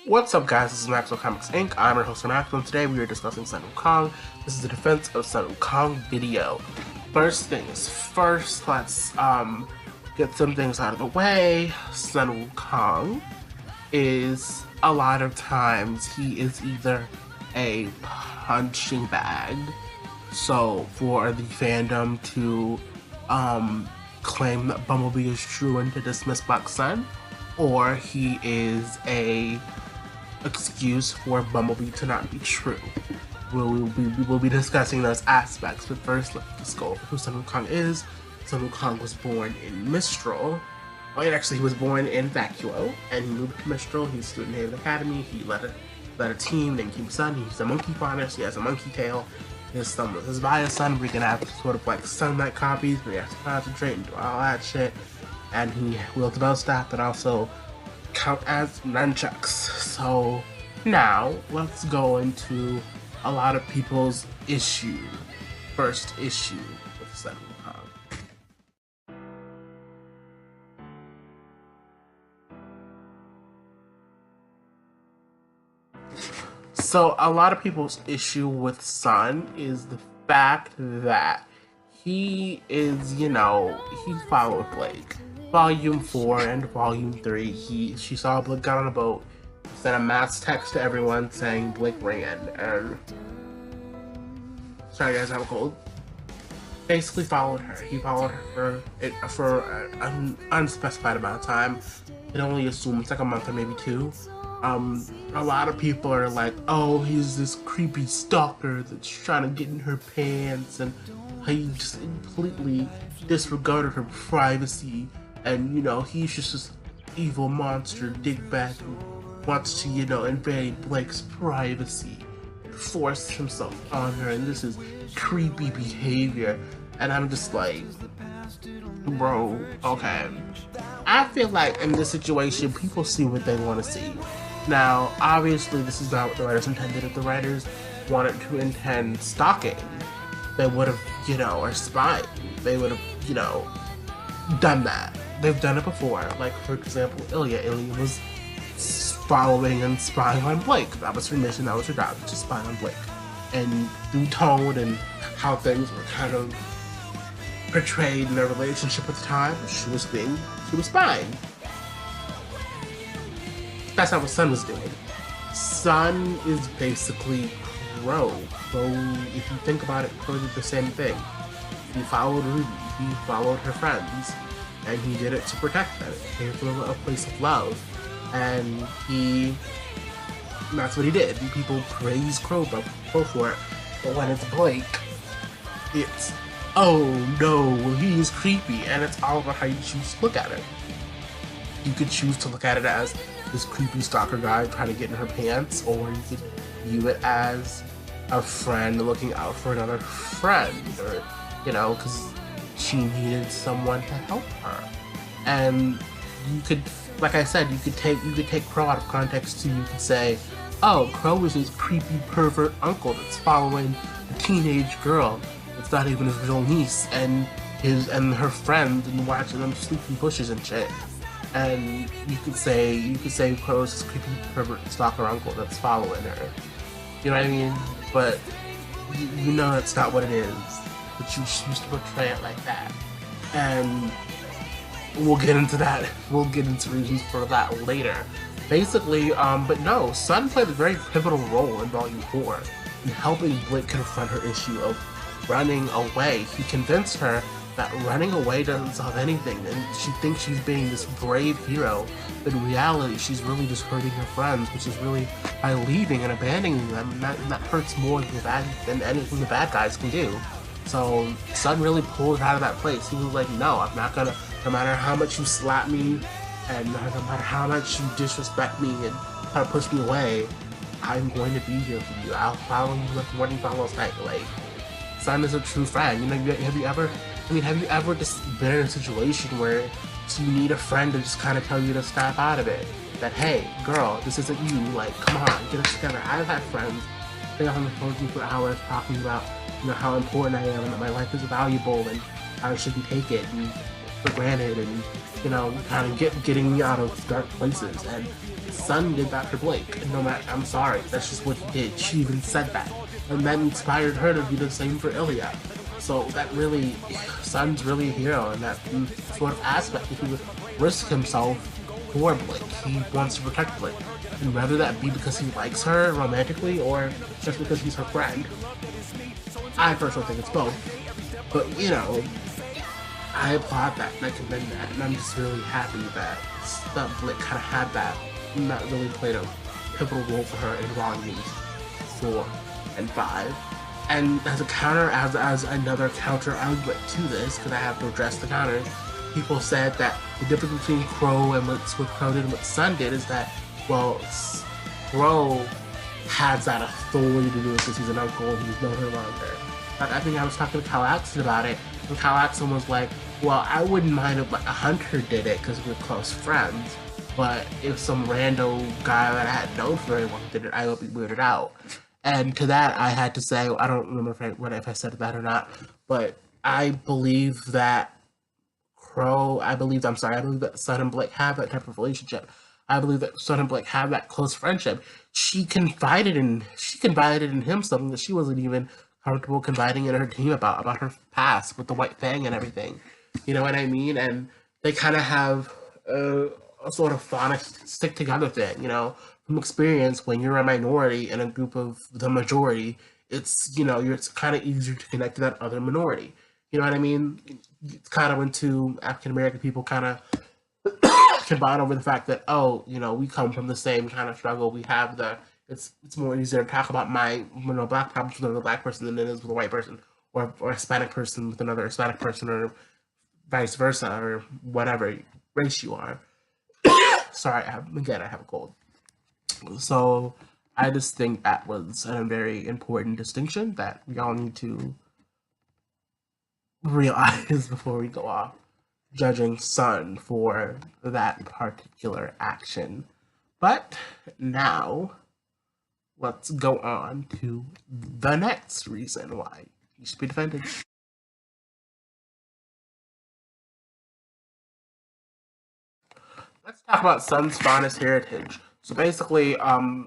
What's up, guys? This is Maxwell Comics Inc. I'm your host, Maxwell, and today we are discussing Sun Wukong. This is a defense of Sun Wukong video. First things first, let's get some things out of the way. Sun Wukong is, a lot of times, he is either a punching bag, so for the fandom to claim that Bumblebee is true and to dismiss Black Sun, or he is a excuse for Bumblebee to not be true. We'll be discussing those aspects, but first let's go over who Sun Wukong is. Sun Wukong was born in Mistral. Well, actually, he was born in Vacuo, and he moved to Mistral. He's a student in the academy. He led a team named King Sun. He's a monkey farmer, so he has a monkey tail. His son was his bio son. We're gonna have sort of like Sunlight copies, but he has to concentrate and do all that shit. And he wields a bow staff that also count as nunchucks. So now let's go into a lot of people's first issue with Sun Wukong. So a lot of people's issue with Sun is the fact that he is, he followed Blake. Volume 4 and Volume 3, she saw Blake got on a boat, sent a mass text to everyone saying Blake ran, and sorry guys, I'm cold. Basically followed her. He followed her for an unspecified amount of time. It only assumes like a month or maybe 2. A lot of people are like, oh, he's this creepy stalker that's trying to get in her pants, and he just completely disregarded her privacy. And, he's just this evil monster dickbag who wants to, invade Blake's privacy and force himself on her, and this is creepy behavior. And I'm just like, bro, okay. I feel like in this situation, people see what they want to see. Now, obviously, this is not what the writers intended. If the writers wanted to intend stalking, they would have, or spying. They would have, done that. They've done it before. Like, for example, Ilya. Ilya was following and spying on Blake. That was her mission, that was her job, to spy on Blake. And through tone and how things were kind of portrayed in their relationship at the time, she was spying. That's not what Sun was doing. Sun is basically Crow. So if you think about it, Crow did the same thing. He followed RWBY, he followed her friends, and he did it to protect them. It came from a place of love, and that's what he did. People praise Crow for it, but when it's Blake, it's, oh no, he's creepy, and it's all about how you choose to look at it. You could choose to look at it as this creepy stalker guy trying to get in her pants, or you could view it as a friend looking out for another friend, or, because she needed someone to help her. And you could, like I said, you could take Crow out of context too. You could say, oh, Crow is his creepy pervert uncle that's following a teenage girl that's not even his real niece, and her friends, and watching them sleep in bushes and shit. And you could say Crow is his creepy pervert stalker uncle that's following her. You know what I mean? But you know that's not what it is. But you choose to portray it like that. And we'll get into that. We'll get into reasons for that later. Basically, but no, Sun played a very pivotal role in Volume 4 in helping Blake confront her issue of running away. He convinced her that running away doesn't solve anything, and she thinks she's being this brave hero, but in reality she's really just hurting her friends, which is really by leaving and abandoning them, and that hurts more than anything the bad guys can do. So Sun really pulled her out of that place. He was like, no, I'm not gonna, no matter how much you slap me, and no matter how much you disrespect me and try to push me away, I'm going to be here for you. I'll follow you like morning follows night. Like, Sun is a true friend. Have you ever just been in a situation where you need a friend to just kind of tell you to snap out of it? That, hey, girl, this isn't you, like, come on, get us together. I've had friends stay on the phone with me for hours talking about, how important I am and that my life is valuable and how I shouldn't take it. And for granted and, you know, kind of getting me out of dark places. And Sun did that for Blake. And no matter, I'm sorry, that's just what he did. She even said that. And that inspired her to do the same for Ilya. So that really, Sun's really a hero in that sort of aspect. He would risk himself for Blake. He wants to protect Blake. And whether that be because he likes her romantically or just because he's her friend. I personally think it's both. But, you know, I applaud that and I commend that. And I'm just really happy that Blake kind of had that. And that really played a pivotal role for her in volumes 4 and 5. And as a counter, as another counter argument to this, because I have to address the counter, people said that the difference between Crow and what Crow did and what Sun did is that, well, Crow has that authority to do it because he's an uncle and he's known her longer. But I think I was talking to Kyle Axon about it, and Kyle Axon was like, well, I wouldn't mind if like a Hunter did it because we're close friends, but if some rando guy that I had known for very long did it, I would be weirded out. And to that, I had to say, I don't remember if I said that or not, but I believe that I believe that Sun and Blake have that type of relationship. I believe that Sun and Blake have that close friendship. She confided in him something that she wasn't even comfortable confiding in her team about her past with the White Fang and everything. You know what I mean? And they kind of have a sort of fun stick together thing, you know, from experience. When you're a minority in a group of the majority, it's, you know, it's kind of easier to connect to that other minority. You know what I mean? It's kind of when two African American people kind of can bond over the fact that, oh, you know, we come from the same kind of struggle. We have it's more easier to talk about my, you know, black problems with another black person than it is with a white person, or a Hispanic person with another Hispanic person, or vice versa, or whatever race you are. Sorry, I have a cold. So I just think that was a very important distinction that we all need to realize before we go off judging Sun for that particular action. But now, let's go on to the next reason why he should be defended. Let's talk about Sun's faunus heritage. So basically,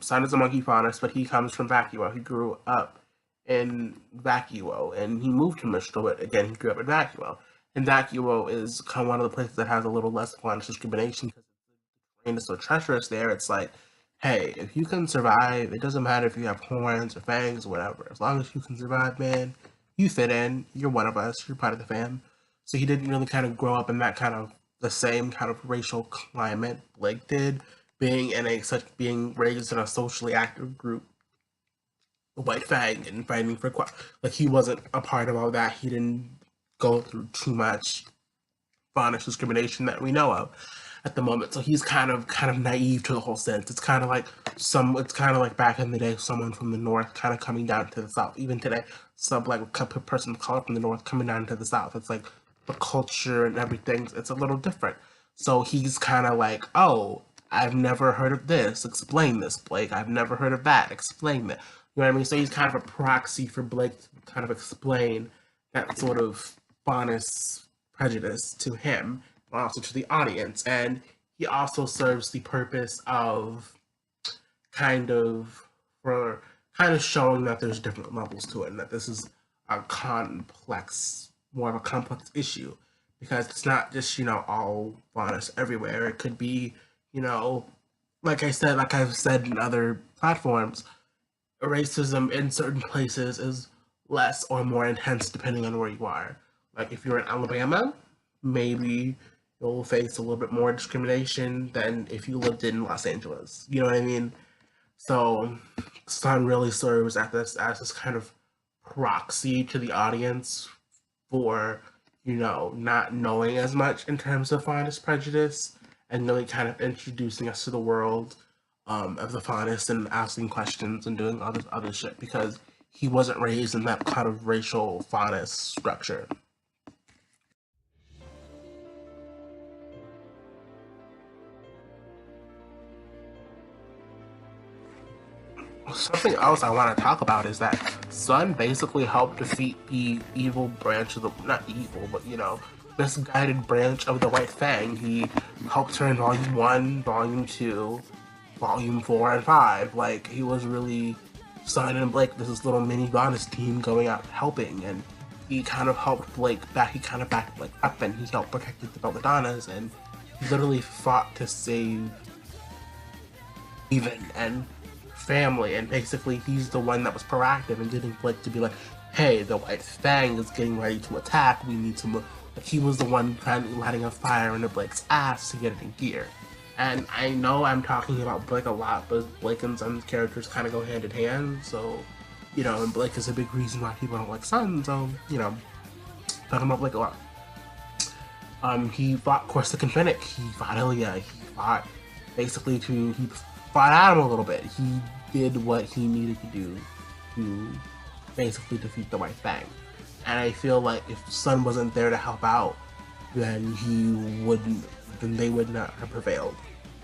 Sun is a monkey faunus, but he comes from Vacuo. He grew up in Vacuo, and he moved to Mistral, but again, he grew up in Vacuo. And Vacuo is kind of one of the places that has a little less faunus discrimination because the terrain is so treacherous there. It's like, hey, if you can survive, it doesn't matter if you have horns or fangs or whatever. As long as you can survive, man, you fit in. You're one of us. You're part of the fam. So he didn't really kind of grow up in that kind of the same kind of racial climate Blake did, being raised in a socially active group, the White Fang, and fighting for like he wasn't a part of all that. He didn't go through too much faunus discrimination that we know of at the moment. So he's kind of naive to the whole sense. It's kind of like back in the day, someone from the north kind of coming down to the south. Even today, some like a person of color from the north coming down to the south. It's like the culture and everything, it's a little different. So he's kind of like, oh, I've never heard of this. Explain this, Blake. I've never heard of that. Explain that. You know what I mean? So he's kind of a proxy for Blake to kind of explain that sort of faunus prejudice to him, and also to the audience. And he also serves the purpose of kind of showing that there's different levels to it, and that this is more of a complex issue, because it's not just, you know, all faunus everywhere. It could be, you know, like I've said in other platforms, racism in certain places is less or more intense depending on where you are. Like if you're in Alabama, maybe you'll face a little bit more discrimination than if you lived in Los Angeles. You know what I mean? So Sun really serves as this kind of proxy to the audience for, you know, not knowing as much in terms of faunus prejudice, and really kind of introducing us to the world of the faunus and asking questions and doing all this other shit, because he wasn't raised in that kind of racial faunus structure. Something else I want to talk about is that Sun basically helped defeat the evil branch of not evil, but, you know, misguided branch of the White Fang. He helped her in Volume 1, Volume 2, Volume 4, and 5. Like, he was really Sun and Blake, this little mini bonus team going out helping, and he kind of helped Blake back, he kind of backed Blake up, and he helped protect the Belladonnas, and he literally fought to save Even and family, and basically he's the one that was proactive and getting Blake to be like, hey, the White Fang is getting ready to attack, we need to move. Like, he was the one kind of lighting a fire into Blake's ass to get it in gear. And I know I'm talking about Blake a lot, but Blake and Sun's characters kind of go hand in hand, so, you know, and Blake is a big reason why people don't like Sun, so, you know, talking about Blake a lot. He fought Corsican Finnick, he fought Ilya, he fought he fought Adam a little bit. He did what he needed to do to basically defeat the White Fang. And I feel like if Sun wasn't there to help out, then they would not have prevailed.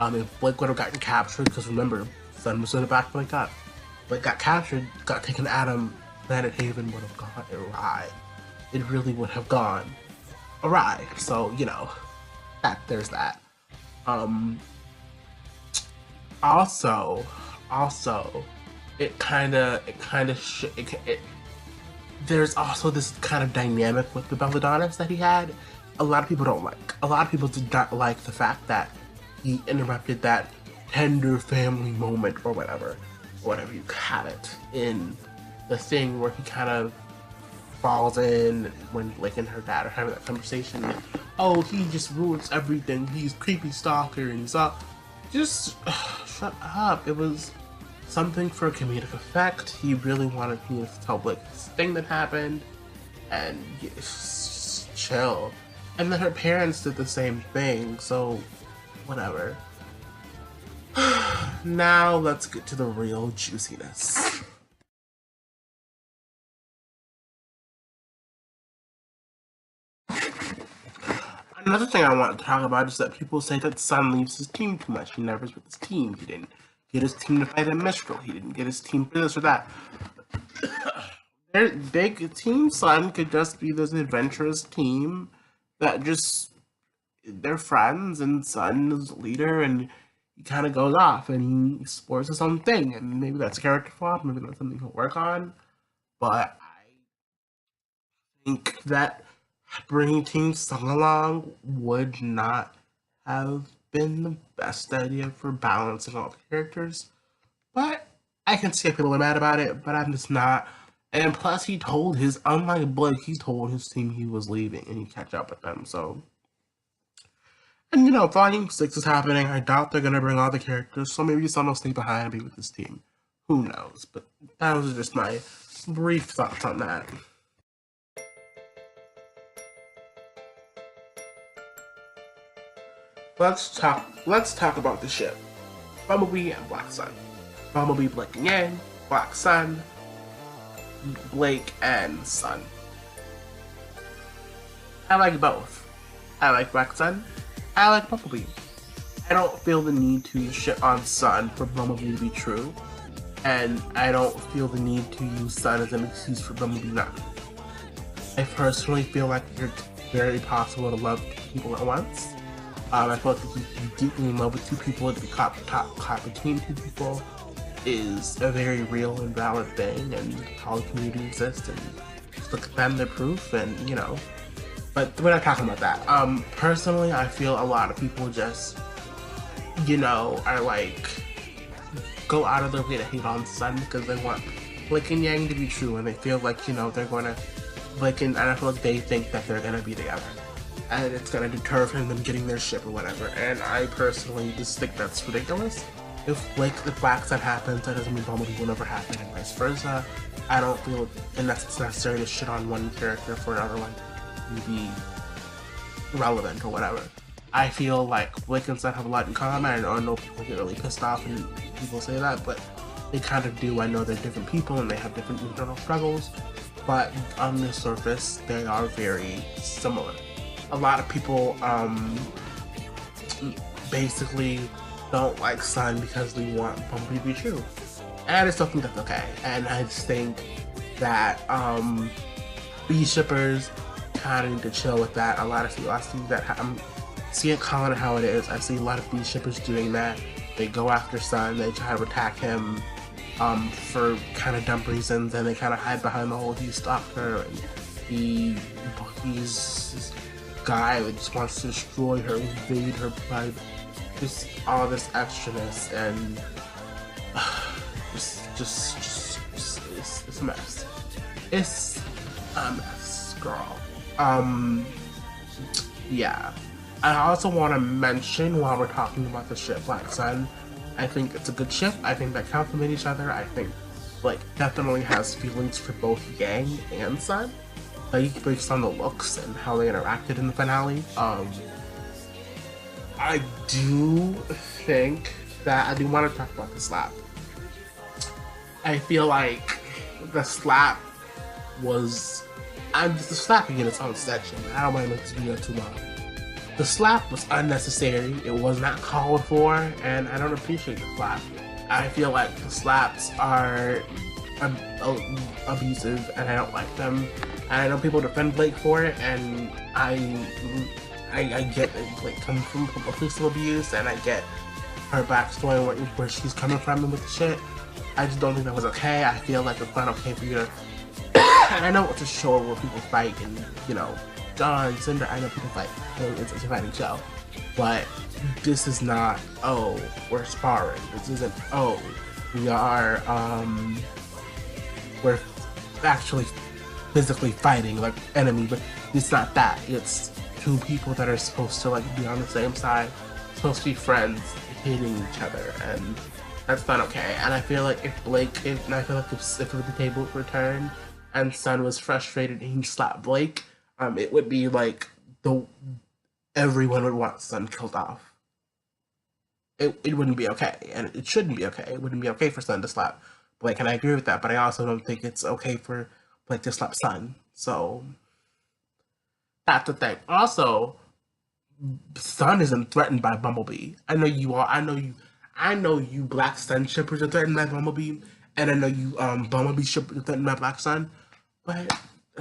If Blake would have gotten captured, because remember, Sun was in the back Blake up. Blake got captured, got taken to Adam, Planet Haven would have gone awry. It really would have gone awry. So, you know, there's that. Also, there's also this kind of dynamic with the Belladonnas that he had. A lot of people don't like. A lot of people did not like the fact that he interrupted that tender family moment or whatever you have it in the thing where he kind of falls in when Blake and her dad are having that conversation. And, oh, he just ruins everything. He's creepy stalker and he's all. Just shut up. It was something for comedic effect. He really wanted me to tell Blake this thing that happened, and just chill. And then her parents did the same thing, so whatever. Now let's get to the real juiciness. Another thing I want to talk about is that people say that Sun leaves his team too much. He never's with his team. He didn't get his team to fight in Mistral. He didn't get his team for this or that. Their big team Sun could just be this adventurous team that just, they're friends and Sun is the leader and he kind of goes off and he explores his own thing. And maybe that's a character flaw, maybe that's something he'll work on. But I think that bringing Team Sun along would not have been the best idea for balancing all the characters. But I can see if people are mad about it, but I'm just not. And plus, he told unlike Blake, he told his team he was leaving and he'd catch up with them, so. And you know, Volume 6 is happening. I doubt they're gonna bring all the characters, so maybe Sun will stay behind and be with his team. Who knows? But that was just my brief thoughts on that. Let's talk about the ship. Bumblebee and Black Sun. Bumblebee, Blake and Yang. Black Sun, Blake and Sun. I like both. I like Black Sun. I like Bumblebee. I don't feel the need to shit on Sun for Bumblebee to be true. And I don't feel the need to use Sun as an excuse for Bumblebee not. I personally feel like it's very possible to love two people at once. I feel like if you deeply in love with two people, to be caught between two people is a very real and valid thing, and how the community exists, and just look at them, they're proof, and you know. But we're not talking about that. Personally, I feel a lot of people just, you know, are like, go out of their way to hate on Sun because they want Blake and Yang to be true, and they feel like, you know, they're gonna, and I feel like they think that they're gonna be together. And it's gonna deter from them getting their ship or whatever. And I personally just think that's ridiculous. If Black Sun happens, that doesn't mean Bumblebee will never happen, and vice versa. I don't feel it's necessary to shit on one character for another one to be relevant or whatever. I feel like Blake and Sun have a lot in common. I know people get really pissed off and people say that, but they kind of do. I know they're different people and they have different internal struggles, but on the surface, they are very similar. A lot of people basically don't like Sun because they want Bumblebee to be true. And I just don't think that's okay. And I just think that B shippers kind of need to chill with that. A lot of people, I see that, I'm seeing calling it how it is. I see a lot of these shippers doing that. They go after Sun, they try to attack him for kind of dumb reasons, and they kind of hide behind the whole he stalked her, and he's this guy that just wants to destroy her, invade her private, just all this extraness, and it's a mess. It's a mess, girl. Yeah. I also want to mention, while we're talking about the ship Black Sun, I think it's a good ship. I think they complement each other. I think Blake definitely has feelings for both Yang and Sun, like based on the looks and how they interacted in the finale. I do think that I do want to talk about the slap. I feel like the slap was, I'm just slapping in its own section. I don't want to make this video too long. The slap was unnecessary, it was not called for, and I don't appreciate the slap. I feel like the slaps are abusive, and I don't like them. And I know people defend Blake for it, and I get that Blake comes from police abuse, and I get her backstory and where she's coming from and with the shit. I just don't think that was okay. I feel like it's not okay for you to... And I know it's a show where people fight and, you know, John, Cinder, I know people fight. It's a fighting show. But this is not, oh, we're sparring. This isn't, oh, we're actually physically fighting like enemy, but it's not that. It's two people that are supposed to like be on the same side, supposed to be friends, hating each other, and that's not okay. And I feel like if the table returned and Sun was frustrated and he slapped Blake, it would be like everyone would want Sun killed off. It wouldn't be okay, and it shouldn't be okay. It wouldn't be okay for Sun to slap Blake, and I agree with that, but I also don't think it's okay for Blake to slap Sun. So that's the thing. Also, Sun isn't threatened by Bumblebee. I know you are. I know you Black Sun shippers are threatened by Bumblebee, and I know you Bumblebee shippers are threatened by Black Sun, but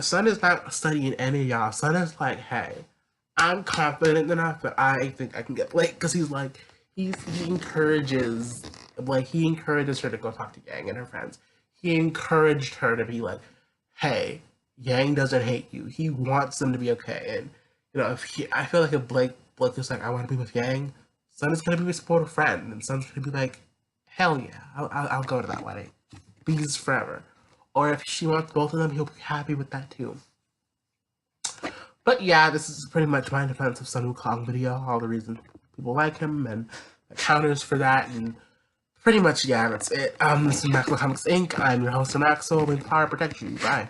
Sun is not studying any of y'all. Sun is like, hey, I'm confident enough that I think I can get Blake, because he's like, he encourages her to go talk to Yang and her friends. He encouraged her to be like, hey, Yang doesn't hate you. He wants them to be okay. And you know, I feel like if Blake is like, I want to be with Yang, Sun is gonna be a supportive friend, and Sun's gonna be like, hell yeah, I'll go to that wedding. Bees forever. Or if she wants both of them, he'll be happy with that too. But yeah, this is pretty much my defense of Sun Wukong video, all the reasons people like him, and the counters for that, and pretty much, yeah, that's it. This is Maxwell Comics Inc. I'm your host, Maxwell, with Power Protect You. Bye.